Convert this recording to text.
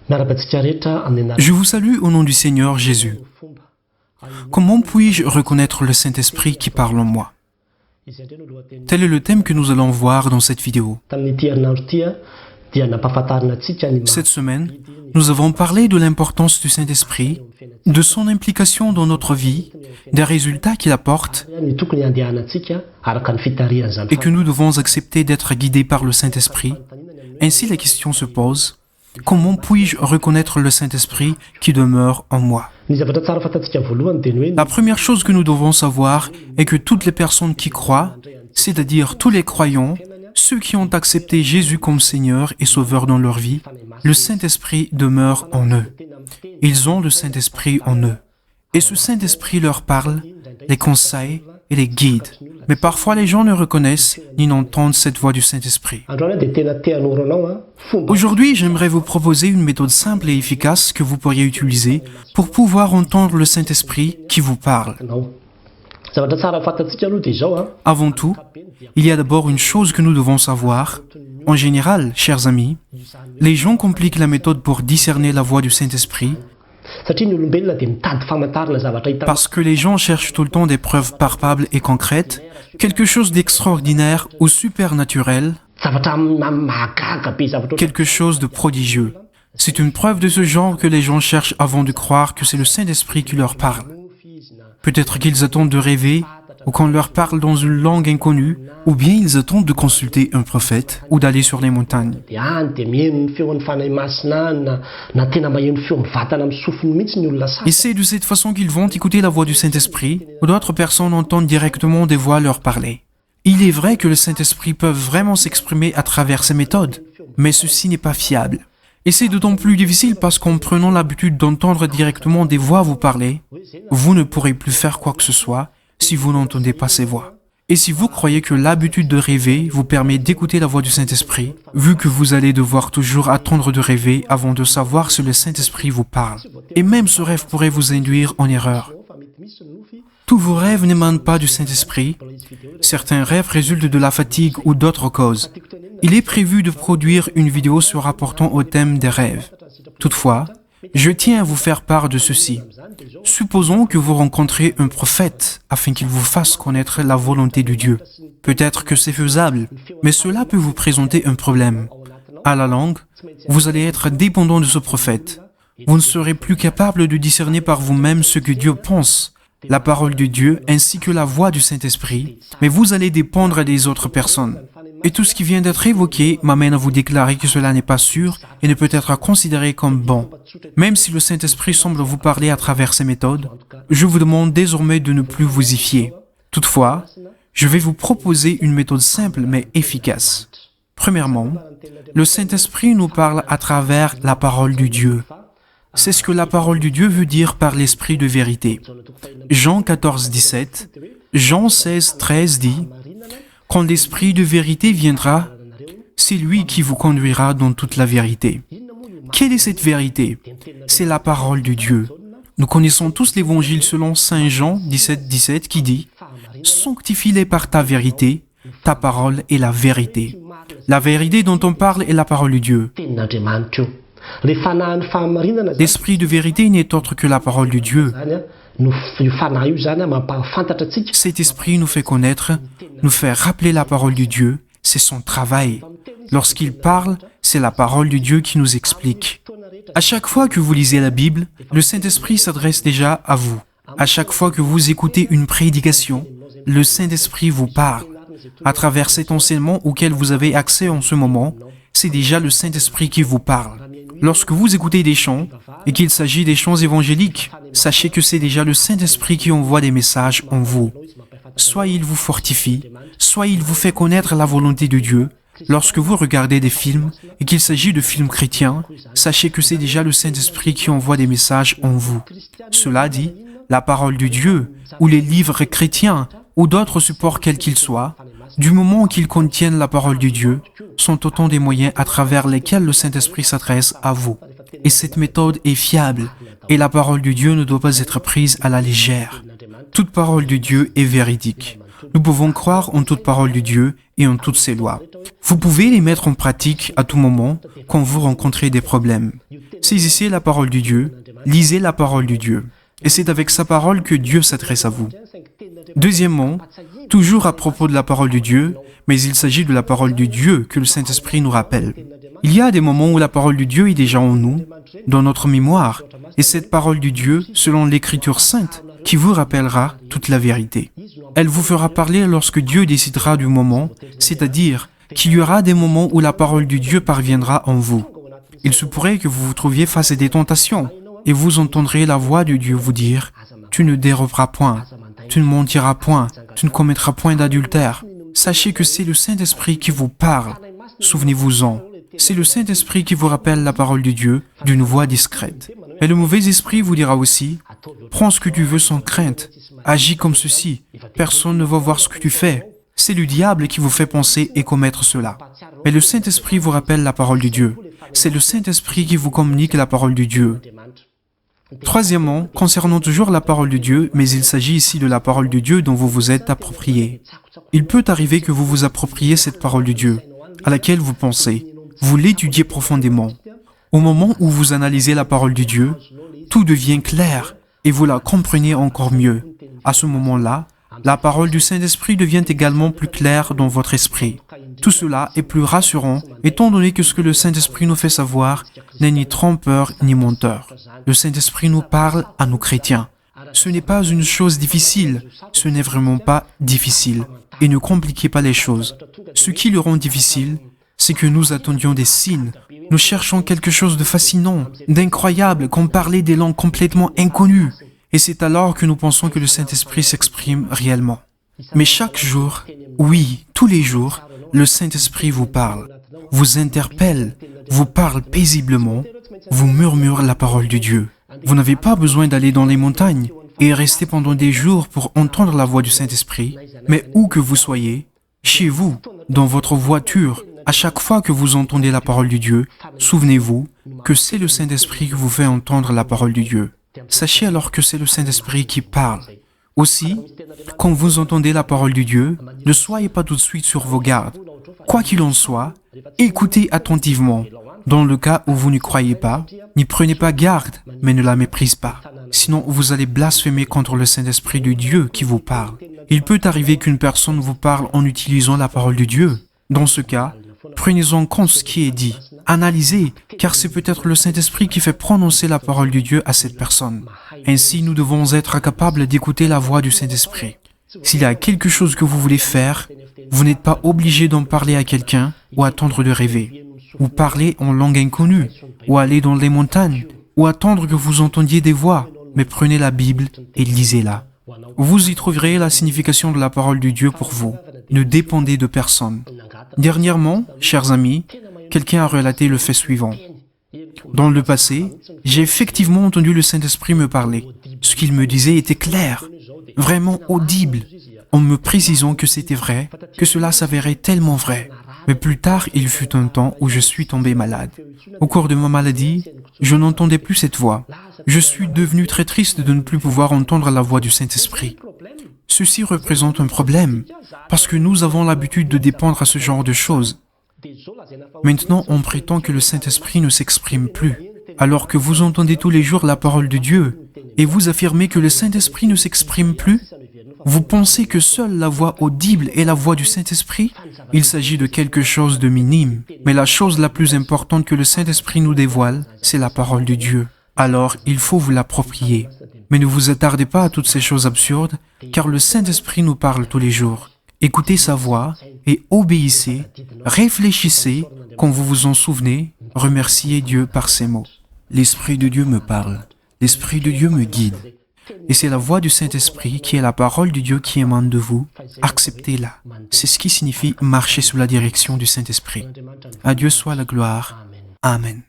Je vous salue au nom du Seigneur Jésus. Comment puis-je reconnaître le Saint-Esprit qui parle en moi? Tel est le thème que nous allons voir dans cette vidéo. Cette semaine, nous avons parlé de l'importance du Saint-Esprit, de son implication dans notre vie, des résultats qu'il apporte, et que nous devons accepter d'être guidés par le Saint-Esprit. Ainsi, la question se pose: comment puis-je reconnaître le Saint-Esprit qui demeure en moi? La première chose que nous devons savoir est que toutes les personnes qui croient, c'est-à-dire tous les croyants, ceux qui ont accepté Jésus comme Seigneur et Sauveur dans leur vie, le Saint-Esprit demeure en eux. Ils ont le Saint-Esprit en eux. Et ce Saint-Esprit leur parle, les conseille et les guide. Mais parfois les gens ne reconnaissent ni n'entendent cette voix du Saint-Esprit. Aujourd'hui, j'aimerais vous proposer une méthode simple et efficace que vous pourriez utiliser pour pouvoir entendre le Saint-Esprit qui vous parle. Avant tout, il y a d'abord une chose que nous devons savoir. En général, chers amis, les gens compliquent la méthode pour discerner la voix du Saint-Esprit parce que les gens cherchent tout le temps des preuves palpables et concrètes, quelque chose d'extraordinaire ou supernaturel, quelque chose de prodigieux. C'est une preuve de ce genre que les gens cherchent avant de croire que c'est le Saint-Esprit qui leur parle. Peut-être qu'ils attendent de rêver, ou qu'on leur parle dans une langue inconnue, ou bien ils attendent de consulter un prophète, ou d'aller sur les montagnes. Et c'est de cette façon qu'ils vont écouter la voix du Saint-Esprit, ou d'autres personnes entendent directement des voix leur parler. Il est vrai que le Saint-Esprit peut vraiment s'exprimer à travers ces méthodes, mais ceci n'est pas fiable. Et c'est d'autant plus difficile parce qu'en prenant l'habitude d'entendre directement des voix vous parler, vous ne pourrez plus faire quoi que ce soit si vous n'entendez pas ces voix. Et si vous croyez que l'habitude de rêver vous permet d'écouter la voix du Saint-Esprit, vu que vous allez devoir toujours attendre de rêver avant de savoir si le Saint-Esprit vous parle. Et même ce rêve pourrait vous induire en erreur. Tous vos rêves n'émanent pas du Saint-Esprit. Certains rêves résultent de la fatigue ou d'autres causes. Il est prévu de produire une vidéo se rapportant au thème des rêves. Toutefois, je tiens à vous faire part de ceci. Supposons que vous rencontrez un prophète afin qu'il vous fasse connaître la volonté de Dieu. Peut-être que c'est faisable, mais cela peut vous présenter un problème. À la longue, vous allez être dépendant de ce prophète. Vous ne serez plus capable de discerner par vous-même ce que Dieu pense, la parole de Dieu ainsi que la voix du Saint-Esprit, mais vous allez dépendre des autres personnes. Et tout ce qui vient d'être évoqué m'amène à vous déclarer que cela n'est pas sûr et ne peut être considéré comme bon. Même si le Saint-Esprit semble vous parler à travers ces méthodes, je vous demande désormais de ne plus vous y fier. Toutefois, je vais vous proposer une méthode simple mais efficace. Premièrement, le Saint-Esprit nous parle à travers la parole de Dieu. C'est ce que la parole de Dieu veut dire par l'Esprit de vérité. Jean 14, 17, Jean 16, 13 dit: quand l'Esprit de vérité viendra, c'est lui qui vous conduira dans toute la vérité. Quelle est cette vérité? C'est la parole de Dieu. Nous connaissons tous l'Évangile selon Saint Jean 17, 17 qui dit: sanctifie-les par ta vérité, ta parole est la vérité. La vérité dont on parle est la parole de Dieu. L'Esprit de vérité n'est autre que la parole de Dieu. Cet esprit nous fait connaître, nous fait rappeler la parole de Dieu, c'est son travail. Lorsqu'il parle, c'est la parole de Dieu qui nous explique. À chaque fois que vous lisez la Bible, le Saint-Esprit s'adresse déjà à vous. À chaque fois que vous écoutez une prédication, le Saint-Esprit vous parle. À travers cet enseignement auquel vous avez accès en ce moment, c'est déjà le Saint-Esprit qui vous parle. Lorsque vous écoutez des chants, et qu'il s'agit des chants évangéliques, sachez que c'est déjà le Saint-Esprit qui envoie des messages en vous. Soit il vous fortifie, soit il vous fait connaître la volonté de Dieu. Lorsque vous regardez des films, et qu'il s'agit de films chrétiens, sachez que c'est déjà le Saint-Esprit qui envoie des messages en vous. Cela dit, la parole de Dieu, ou les livres chrétiens, ou d'autres supports quels qu'ils soient, du moment qu'ils contiennent la parole de Dieu, sont autant des moyens à travers lesquels le Saint-Esprit s'adresse à vous. Et cette méthode est fiable, et la parole de Dieu ne doit pas être prise à la légère. Toute parole de Dieu est véridique. Nous pouvons croire en toute parole de Dieu et en toutes ses lois. Vous pouvez les mettre en pratique à tout moment quand vous rencontrez des problèmes. Saisissez la parole de Dieu, lisez la parole de Dieu. Et c'est avec sa parole que Dieu s'adresse à vous. Deuxièmement, toujours à propos de la parole de Dieu, mais il s'agit de la parole de Dieu que le Saint-Esprit nous rappelle. Il y a des moments où la parole de Dieu est déjà en nous, dans notre mémoire, et cette parole de Dieu, selon l'Écriture sainte, qui vous rappellera toute la vérité. Elle vous fera parler lorsque Dieu décidera du moment, c'est-à-dire qu'il y aura des moments où la parole de Dieu parviendra en vous. Il se pourrait que vous vous trouviez face à des tentations, et vous entendrez la voix de Dieu vous dire « Tu ne déroberas point, tu ne mentiras point, tu ne commettras point d'adultère. » Sachez que c'est le Saint-Esprit qui vous parle. Souvenez-vous-en. C'est le Saint-Esprit qui vous rappelle la parole de Dieu d'une voix discrète. Mais le mauvais esprit vous dira aussi « Prends ce que tu veux sans crainte, agis comme ceci, personne ne va voir ce que tu fais. » C'est le diable qui vous fait penser et commettre cela. Mais le Saint-Esprit vous rappelle la parole de Dieu. C'est le Saint-Esprit qui vous communique la parole de Dieu. Troisièmement, concernant toujours la parole de Dieu, mais il s'agit ici de la parole de Dieu dont vous vous êtes approprié. Il peut arriver que vous vous appropriez cette parole de Dieu, à laquelle vous pensez, vous l'étudiez profondément. Au moment où vous analysez la parole de Dieu, tout devient clair et vous la comprenez encore mieux. À ce moment-là, la parole du Saint-Esprit devient également plus claire dans votre esprit. Tout cela est plus rassurant, étant donné que ce que le Saint-Esprit nous fait savoir n'est ni trompeur ni menteur. Le Saint-Esprit nous parle à nous chrétiens. Ce n'est pas une chose difficile, ce n'est vraiment pas difficile. Et ne compliquez pas les choses. Ce qui le rend difficile, c'est que nous attendions des signes. Nous cherchons quelque chose de fascinant, d'incroyable, comme parler des langues complètement inconnues. Et c'est alors que nous pensons que le Saint-Esprit s'exprime réellement. Mais chaque jour, oui, tous les jours, le Saint-Esprit vous parle, vous interpelle, vous parle paisiblement, vous murmure la parole de Dieu. Vous n'avez pas besoin d'aller dans les montagnes et rester pendant des jours pour entendre la voix du Saint-Esprit, mais où que vous soyez, chez vous, dans votre voiture, à chaque fois que vous entendez la parole de Dieu, souvenez-vous que c'est le Saint-Esprit qui vous fait entendre la parole de Dieu. Sachez alors que c'est le Saint-Esprit qui parle. Aussi, quand vous entendez la parole de Dieu, ne soyez pas tout de suite sur vos gardes. Quoi qu'il en soit, écoutez attentivement. Dans le cas où vous ne croyez pas, n'y prenez pas garde, mais ne la méprisez pas. Sinon, vous allez blasphémer contre le Saint-Esprit de Dieu qui vous parle. Il peut arriver qu'une personne vous parle en utilisant la parole de Dieu. Dans ce cas, prenez en compte ce qui est dit. Analysez, car c'est peut-être le Saint-Esprit qui fait prononcer la parole de Dieu à cette personne. Ainsi, nous devons être capables d'écouter la voix du Saint-Esprit. S'il y a quelque chose que vous voulez faire, vous n'êtes pas obligé d'en parler à quelqu'un ou attendre de rêver, ou parler en langue inconnue, ou aller dans les montagnes, ou attendre que vous entendiez des voix, mais prenez la Bible et lisez-la. Vous y trouverez la signification de la parole de Dieu pour vous. Ne dépendez de personne. Dernièrement, chers amis, quelqu'un a relaté le fait suivant. Dans le passé, j'ai effectivement entendu le Saint-Esprit me parler. Ce qu'il me disait était clair, vraiment audible, en me précisant que c'était vrai, que cela s'avérait tellement vrai. Mais plus tard, il fut un temps où je suis tombé malade. Au cours de ma maladie, je n'entendais plus cette voix. Je suis devenu très triste de ne plus pouvoir entendre la voix du Saint-Esprit. Ceci représente un problème, parce que nous avons l'habitude de dépendre à ce genre de choses. Maintenant, on prétend que le Saint-Esprit ne s'exprime plus, alors que vous entendez tous les jours la parole de Dieu, et vous affirmez que le Saint-Esprit ne s'exprime plus. Vous pensez que seule la voix audible est la voix du Saint-Esprit? Il s'agit de quelque chose de minime, mais la chose la plus importante que le Saint-Esprit nous dévoile, c'est la parole de Dieu. Alors, il faut vous l'approprier. Mais ne vous attardez pas à toutes ces choses absurdes, car le Saint-Esprit nous parle tous les jours. Écoutez sa voix et obéissez, réfléchissez, quand vous vous en souvenez, remerciez Dieu par ces mots. L'Esprit de Dieu me parle, l'Esprit de Dieu me guide. Et c'est la voix du Saint-Esprit qui est la parole de Dieu qui émane de vous. Acceptez-la. C'est ce qui signifie marcher sous la direction du Saint-Esprit. À Dieu soit la gloire. Amen.